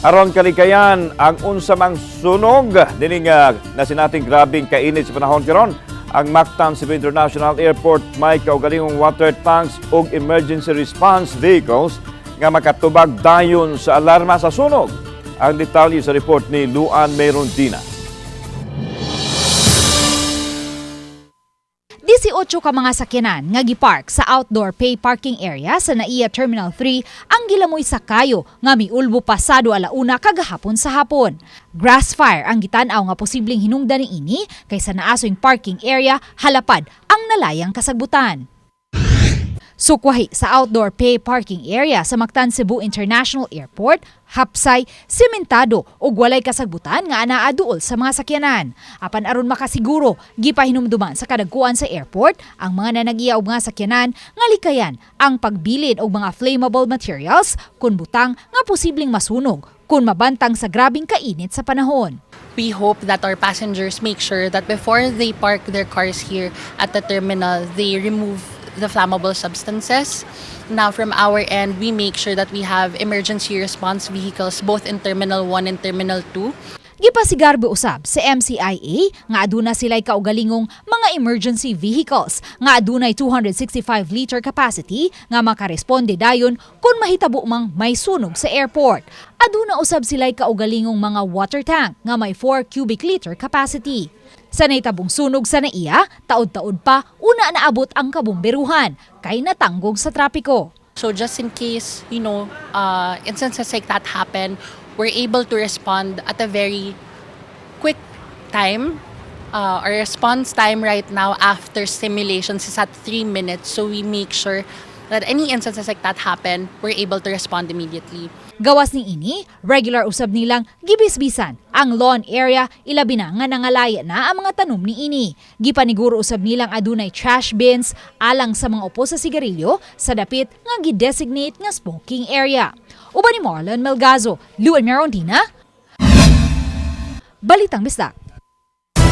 Aron kalikayan ang unsamang sunog dining nasinating grabeng kainit sa panahon karon. Ang Mactan-Cebu International Airport may kaugalingong water tanks ug emergency response vehicles nga makatubag dayon sa alarma sa sunog. Ang detalye sa report ni Luan Meyrondina. 18 ka mga sakyanan nga gipark sa outdoor pay parking area sa NAIA Terminal 3 ang gilamoy sa kayo nga miulbo pasado alauna kagahapon sa hapon. Grass fire ang gitan-aw nga posibleng hinungdan niini kaysa naasoy parking area halapad ang nalayang kasagbutan. Sukwahi sa outdoor pay parking area sa Mactan-Cebu International Airport, hapsay, sementado ug walay kasagbutan nga anaa duol sa mga sakyanan. Apan aron makasiguro, gipahinumduman sa kadagkuan sa airport ang mga nanag-iya og mga sakyanan nga likayan ang pagbilin og mga flammable materials kun butang nga posibleng masunog kun mabantang sa grabeng kainit sa panahon. We hope that our passengers make sure that before they park their cars here at the terminal, they remove the flammable substances. Now from our end, we make sure that we have emergency response vehicles both in Terminal 1 and Terminal 2. Gipasigarbo usab sa MCIA nga aduna sila'y kaugalingong mga emergency vehicles nga adunay 265-liter capacity nga makaresponde dayon kung mahitabo mang may sunog sa airport. Aduna usab sila'y kaugalingong mga water tank nga may 4 cubic liter capacity. Sa naitabong sunog sa NAIA, taod-taod pa una naabot ang kabomberuhan kay natanggog sa trapiko. So just in case, instances like that happen, we're able to respond at a very quick time. Our response time right now after simulations is at 3 minutes. So we make sure that any instances like that happen, we're able to respond immediately. Gawas ni ini, regular usab nilang gibisbisan ang lawn area ilabi na nga nangalaya na ang mga tanom ni ini. Gipaniguro usab nilang adunay trash bins alang sa mga upo sa sigarilyo sa dapit nga gidesignate nga smoking area. Uban ni Marlon Melgazo, Luan Meyrondina, Balitang Bisdak.